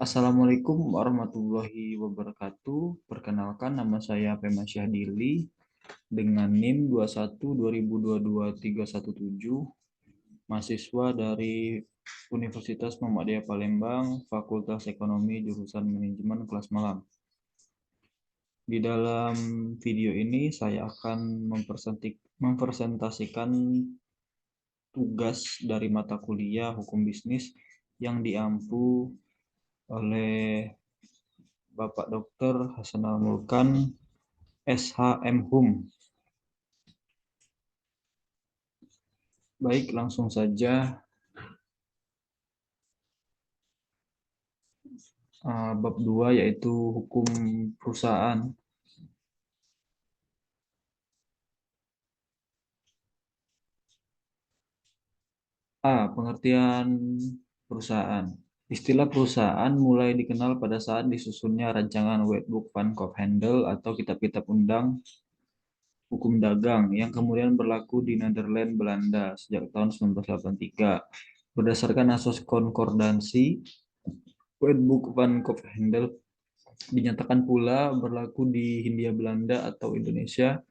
Assalamualaikum warahmatullahi wabarakatuh. Perkenalkan, nama saya Pema Syahdili dengan NIM 21 2022 317, mahasiswa dari Universitas Muhammadiyah Palembang, Fakultas Ekonomi jurusan Manajemen kelas malam. Di dalam video ini saya akan mempresentasikan tugas dari mata kuliah Hukum Bisnis yang diampu oleh Bapak Dr. Hasanal Mulkan, SHM Hum. Baik, langsung saja. Bab 2 yaitu hukum perusahaan. Pengertian perusahaan. Istilah perusahaan mulai dikenal pada saat disusunnya rancangan Wetboek van Koophandel atau kitab-kitab undang hukum dagang yang kemudian berlaku di Nederland, Belanda sejak tahun 1983. Berdasarkan asas konkordansi, Wetboek van Koophandel dinyatakan pula berlaku di Hindia Belanda atau Indonesia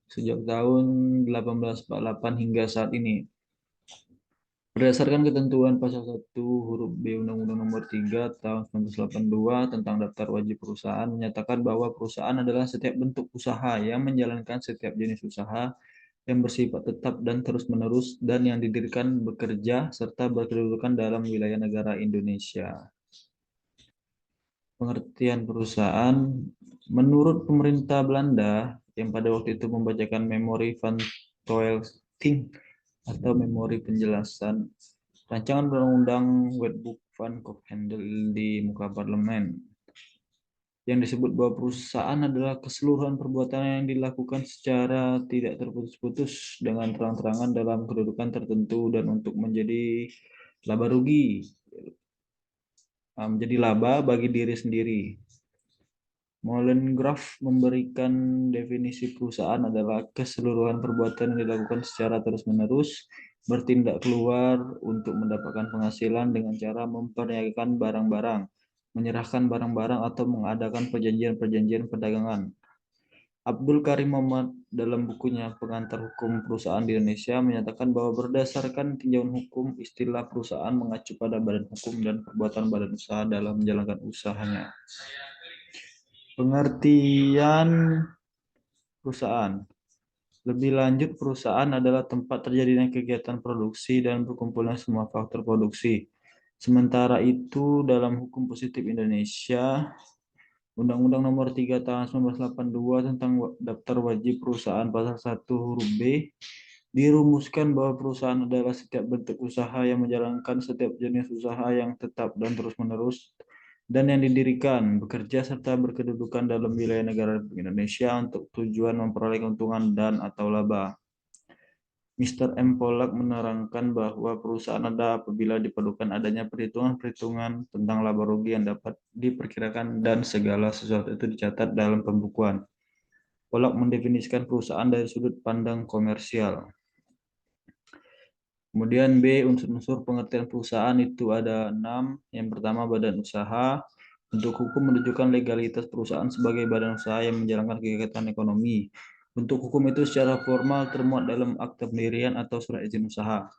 sejak tahun 1848 hingga saat ini. Berdasarkan ketentuan pasal 1 huruf B Undang-Undang Nomor 3 Tahun 1982 tentang daftar wajib perusahaan menyatakan bahwa perusahaan adalah setiap bentuk usaha yang menjalankan setiap jenis usaha yang bersifat tetap dan terus-menerus dan yang didirikan, bekerja, serta berkedudukan dalam wilayah negara Indonesia. Pengertian perusahaan menurut pemerintah Belanda yang pada waktu itu membacakan Memori van Toelting atau memori penjelasan rancangan undang-undang Wetboek van Koophandel di muka parlemen, yang disebut bahwa perusahaan adalah keseluruhan perbuatan yang dilakukan secara tidak terputus-putus dengan terang-terangan dalam kedudukan tertentu dan untuk menjadi laba bagi diri sendiri. Molengraf memberikan definisi perusahaan adalah keseluruhan perbuatan yang dilakukan secara terus-menerus, bertindak keluar untuk mendapatkan penghasilan dengan cara memperniagakan barang-barang, menyerahkan barang-barang atau mengadakan perjanjian-perjanjian perdagangan. Abdul Karim Muhammad dalam bukunya Pengantar Hukum Perusahaan di Indonesia menyatakan bahwa berdasarkan tinjauan hukum, istilah perusahaan mengacu pada badan hukum dan perbuatan badan usaha dalam menjalankan usahanya. Pengertian perusahaan. Lebih lanjut, perusahaan adalah tempat terjadinya kegiatan produksi dan berkumpulnya semua faktor produksi. Sementara itu, dalam hukum positif Indonesia, Undang-Undang Nomor 3 Tahun 1982 tentang Daftar Wajib Perusahaan Pasal 1 huruf B dirumuskan bahwa perusahaan adalah setiap bentuk usaha yang menjalankan setiap jenis usaha yang tetap dan terus-menerus dan yang didirikan, bekerja serta berkedudukan dalam wilayah negara Indonesia untuk tujuan memperoleh keuntungan dan atau laba. Mr. M. Pollack menerangkan bahwa perusahaan ada apabila diperlukan adanya perhitungan-perhitungan tentang laba rugi yang dapat diperkirakan dan segala sesuatu itu dicatat dalam pembukuan. Pollack mendefinisikan perusahaan dari sudut pandang komersial. Kemudian B, unsur-unsur pengertian perusahaan itu ada 6. Yang pertama, badan usaha. Untuk hukum menunjukkan legalitas perusahaan sebagai badan usaha yang menjalankan kegiatan ekonomi. Untuk hukum itu secara formal termuat dalam akta pendirian atau surat izin usaha.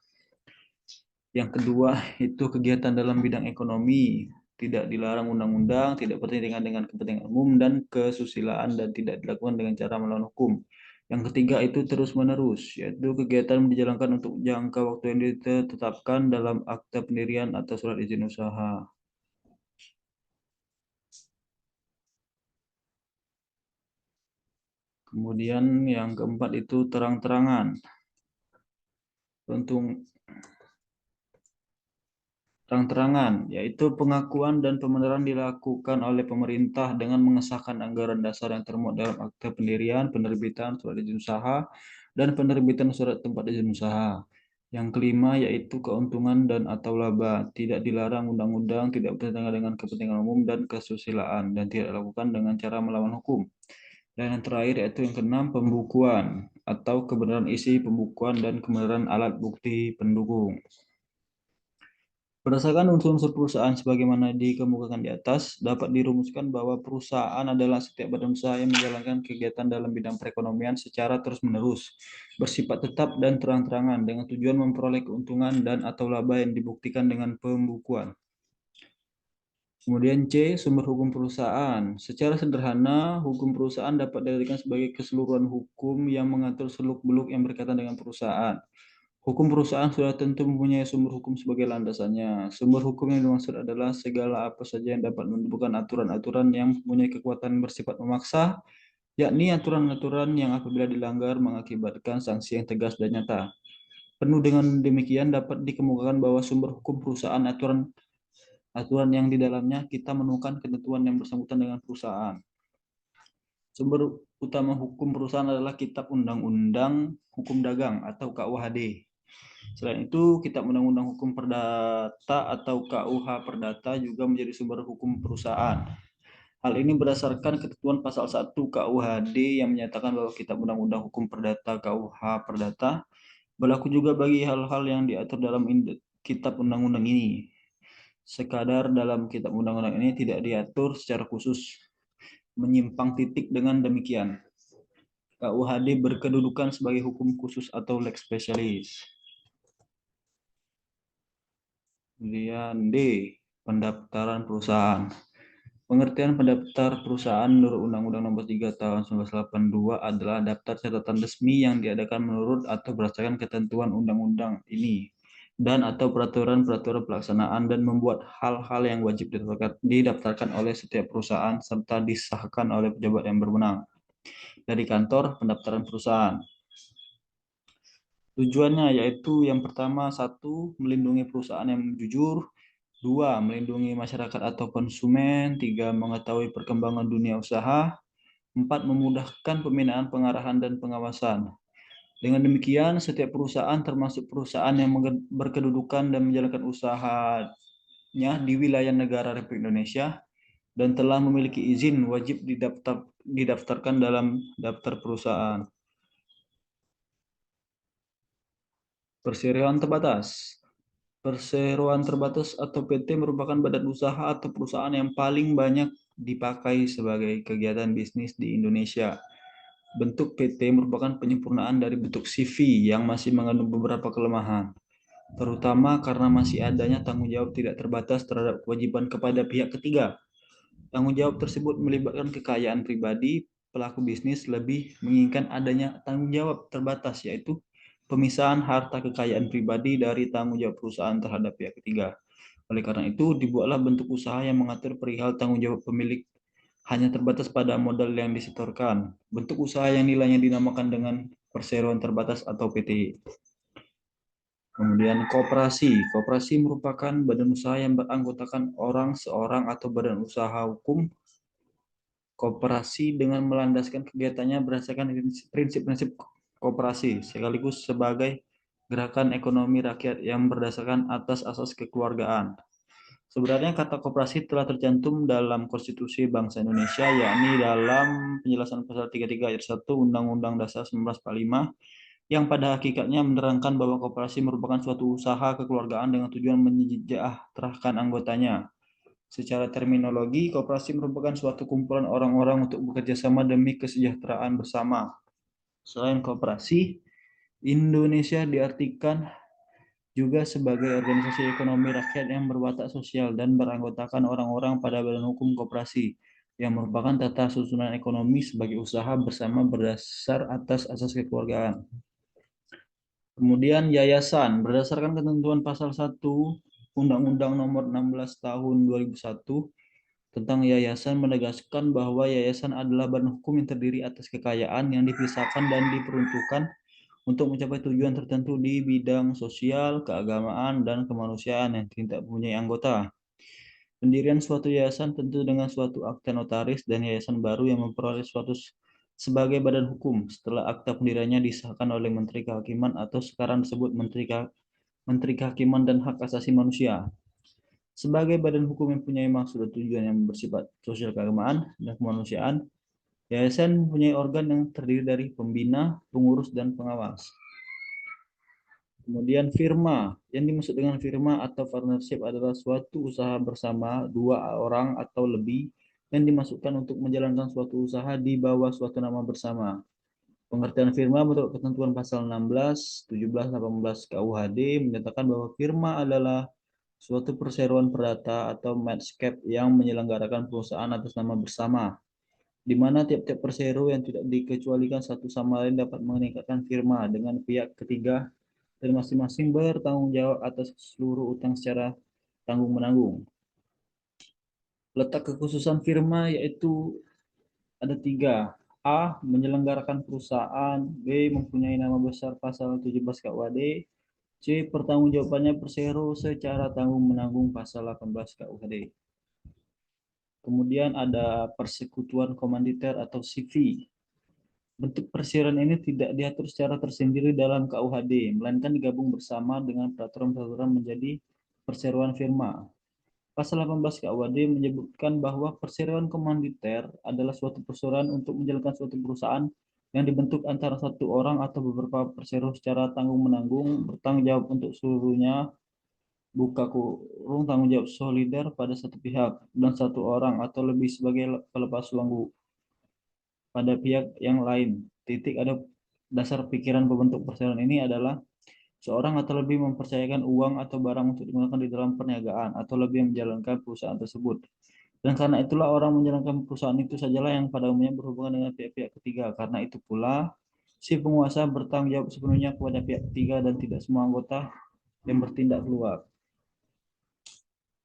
Yang kedua, itu kegiatan dalam bidang ekonomi. Tidak dilarang undang-undang, tidak bertentangan dengan kepentingan umum dan kesusilaan, dan tidak dilakukan dengan cara melawan hukum. Yang ketiga itu terus-menerus, yaitu kegiatan dijalankan untuk jangka waktu yang ditetapkan dalam akta pendirian atau surat izin usaha. Kemudian yang keempat itu terang-terangan. Untuk terang-terangan, yaitu pengakuan dan pembenaran dilakukan oleh pemerintah dengan mengesahkan anggaran dasar yang termuat dalam akta pendirian, penerbitan surat izin usaha, dan penerbitan surat tempat izin usaha. Yang kelima yaitu keuntungan dan atau laba, tidak dilarang undang-undang, tidak bertentangan dengan kepentingan umum dan kesusilaan, dan tidak dilakukan dengan cara melawan hukum. Dan yang terakhir yaitu yang keenam, pembukuan atau kebenaran isi pembukuan dan kebenaran alat bukti pendukung. Berdasarkan unsur-unsur perusahaan sebagaimana dikemukakan di atas, dapat dirumuskan bahwa perusahaan adalah setiap badan usaha yang menjalankan kegiatan dalam bidang perekonomian secara terus-menerus, bersifat tetap dan terang-terangan dengan tujuan memperoleh keuntungan dan atau laba yang dibuktikan dengan pembukuan. Kemudian C, sumber hukum perusahaan. Secara sederhana, hukum perusahaan dapat diartikan sebagai keseluruhan hukum yang mengatur seluk-beluk yang berkaitan dengan perusahaan. Hukum perusahaan sudah tentu mempunyai sumber hukum sebagai landasannya. Sumber hukum yang dimaksud adalah segala apa saja yang dapat menentukan aturan-aturan yang mempunyai kekuatan bersifat memaksa, yakni aturan-aturan yang apabila dilanggar mengakibatkan sanksi yang tegas dan nyata. Penuh dengan demikian dapat dikemukakan bahwa sumber hukum perusahaan aturan yang di dalamnya kita menemukan ketentuan yang bersangkutan dengan perusahaan. Sumber utama hukum perusahaan adalah Kitab Undang-Undang Hukum Dagang atau KUHD. Selain itu, Kitab Undang-Undang Hukum Perdata atau KUH Perdata juga menjadi sumber hukum perusahaan. Hal ini berdasarkan ketentuan pasal 1 KUHD yang menyatakan bahwa Kitab Undang-Undang Hukum Perdata KUH Perdata berlaku juga bagi hal-hal yang diatur dalam Kitab Undang-Undang ini. Sekadar dalam Kitab Undang-Undang ini tidak diatur secara khusus menyimpang titik dengan demikian. KUHD berkedudukan sebagai hukum khusus atau lex specialis. Kemudian D, pendaftaran perusahaan. Pengertian pendaftar perusahaan menurut Undang-Undang Nomor 3 Tahun 1982 adalah daftar catatan resmi yang diadakan menurut atau berdasarkan ketentuan undang-undang ini dan atau peraturan-peraturan pelaksanaan dan membuat hal-hal yang wajib didaftarkan oleh setiap perusahaan serta disahkan oleh pejabat yang berwenang dari kantor pendaftaran perusahaan. Tujuannya yaitu yang pertama, satu, melindungi perusahaan yang jujur, dua, melindungi masyarakat atau konsumen, tiga, mengetahui perkembangan dunia usaha, empat, memudahkan pembinaan, pengarahan, dan pengawasan. Dengan demikian, setiap perusahaan termasuk perusahaan yang berkedudukan dan menjalankan usahanya di wilayah negara Republik Indonesia dan telah memiliki izin wajib didaftarkan dalam daftar perusahaan. Perseroan terbatas. Perseroan terbatas atau PT merupakan badan usaha atau perusahaan yang paling banyak dipakai sebagai kegiatan bisnis di Indonesia. Bentuk PT merupakan penyempurnaan dari bentuk CV yang masih mengandung beberapa kelemahan, terutama karena masih adanya tanggung jawab tidak terbatas terhadap kewajiban kepada pihak ketiga. Tanggung jawab tersebut melibatkan kekayaan pribadi, pelaku bisnis lebih menginginkan adanya tanggung jawab terbatas, yaitu pemisahan harta kekayaan pribadi dari tanggung jawab perusahaan terhadap pihak ketiga. Oleh karena itu, dibuatlah bentuk usaha yang mengatur perihal tanggung jawab pemilik hanya terbatas pada modal yang disetorkan. Bentuk usaha yang nilainya dinamakan dengan perseroan terbatas atau PT. Kemudian koperasi. Koperasi merupakan badan usaha yang beranggotakan orang, seorang, atau badan usaha hukum. Koperasi dengan melandaskan kegiatannya berdasarkan prinsip-prinsip koperasi, sekaligus sebagai gerakan ekonomi rakyat yang berdasarkan atas asas kekeluargaan. Sebenarnya kata koperasi telah tercantum dalam Konstitusi Bangsa Indonesia, yakni dalam penjelasan pasal 33 ayat 1 Undang-Undang Dasar 1945, yang pada hakikatnya menerangkan bahwa koperasi merupakan suatu usaha kekeluargaan dengan tujuan menyejahterakan anggotanya. Secara terminologi, koperasi merupakan suatu kumpulan orang-orang untuk bekerja sama demi kesejahteraan bersama. Selain koperasi, Indonesia diartikan juga sebagai organisasi ekonomi rakyat yang berwatak sosial dan beranggotakan orang-orang pada badan hukum koperasi, yang merupakan tata susunan ekonomi sebagai usaha bersama berdasar atas asas kekeluargaan. Kemudian yayasan, berdasarkan ketentuan pasal 1 Undang-Undang Nomor 16 Tahun 2001 tentang yayasan menegaskan bahwa yayasan adalah badan hukum yang terdiri atas kekayaan yang dipisahkan dan diperuntukkan untuk mencapai tujuan tertentu di bidang sosial, keagamaan, dan kemanusiaan yang tidak mempunyai anggota. Pendirian suatu yayasan tentu dengan suatu akta notaris dan yayasan baru yang memperoleh suatu sebagai badan hukum setelah akta pendiriannya disahkan oleh Menteri Kehakiman atau sekarang disebut Menteri Kehakiman dan Hak Asasi Manusia. Sebagai badan hukum yang mempunyai maksud dan tujuan yang bersifat sosial, keagamaan, dan kemanusiaan, yayasan mempunyai organ yang terdiri dari pembina, pengurus, dan pengawas. Kemudian firma. Yang dimaksud dengan firma atau partnership adalah suatu usaha bersama dua orang atau lebih yang dimasukkan untuk menjalankan suatu usaha di bawah suatu nama bersama. Pengertian firma menurut ketentuan pasal 16, 17, 18 KUHD menyatakan bahwa firma adalah suatu perseroan perdata atau matchcap yang menyelenggarakan perusahaan atas nama bersama, di mana tiap-tiap persero yang tidak dikecualikan satu sama lain dapat meningkatkan firma dengan pihak ketiga dan masing-masing bertanggung jawab atas seluruh utang secara tanggung-menanggung. Letak kekhususan firma yaitu ada tiga. A. Menyelenggarakan perusahaan. B. Mempunyai nama besar pasal 17 KUHD. C. Pertanggungjawabannya persero secara tanggung-menanggung pasal 18 KUHD. Kemudian ada persekutuan komanditer atau CV. Bentuk perseroan ini tidak diatur secara tersendiri dalam KUHD, melainkan digabung bersama dengan peraturan-peraturan menjadi perseroan firma. Pasal 18 KUHD menyebutkan bahwa perseroan komanditer adalah suatu perseroan untuk menjalankan suatu perusahaan yang dibentuk antara satu orang atau beberapa persero secara tanggung-menanggung, bertanggung jawab untuk seluruhnya, buka kurung tanggung jawab solider pada satu pihak dan satu orang atau lebih sebagai pelepas uang pada pihak yang lain. Titik ada dasar pikiran pembentuk perseroan ini adalah seorang atau lebih mempercayakan uang atau barang untuk digunakan di dalam perniagaan atau lebih menjalankan perusahaan tersebut. Dan karena itulah orang menjalankan perusahaan itu sajalah yang pada umumnya berhubungan dengan pihak-pihak ketiga. Karena itu pula si penguasa bertanggung jawab sepenuhnya kepada pihak ketiga dan tidak semua anggota yang bertindak keluar.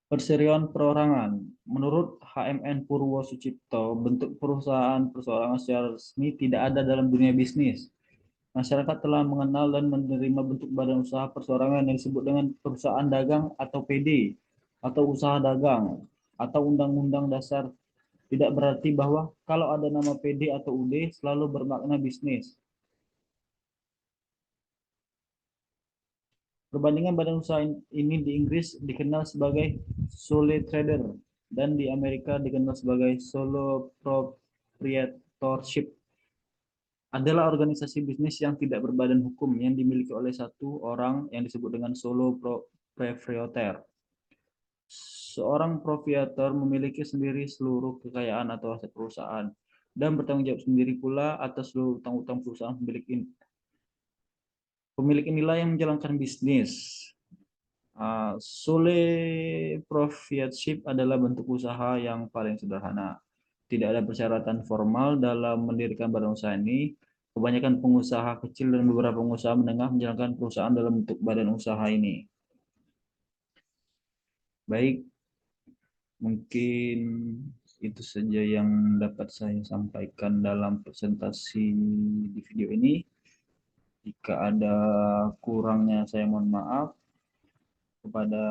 Perserian perorangan. Menurut HMN Purwo Sucipto, bentuk perusahaan perseorangan secara resmi tidak ada dalam dunia bisnis. Masyarakat telah mengenal dan menerima bentuk badan usaha perseorangan yang disebut dengan perusahaan dagang atau PD, atau usaha dagang, atau Undang-Undang Dasar. Tidak berarti bahwa kalau ada nama PD atau UD selalu bermakna bisnis. Perbandingan badan usaha ini di Inggris dikenal sebagai sole trader dan di Amerika dikenal sebagai solo proprietorship. Adalah organisasi bisnis yang tidak berbadan hukum yang dimiliki oleh satu orang yang disebut dengan solo proprietor. Seorang proprietor memiliki sendiri seluruh kekayaan atau aset perusahaan dan bertanggung jawab sendiri pula atas seluruh utang-utang perusahaan pemilik ini. Pemilik inilah yang menjalankan bisnis. Sole proprietorship adalah bentuk usaha yang paling sederhana. Tidak ada persyaratan formal dalam mendirikan badan usaha ini. Kebanyakan pengusaha kecil dan beberapa pengusaha menengah menjalankan perusahaan dalam bentuk badan usaha ini. Baik, mungkin itu saja yang dapat saya sampaikan dalam presentasi di video ini. Jika ada kurangnya saya mohon maaf. Kepada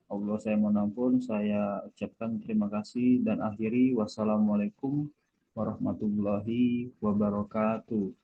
Allah saya mohon ampun, saya ucapkan terima kasih dan akhiri wassalamualaikum warahmatullahi wabarakatuh.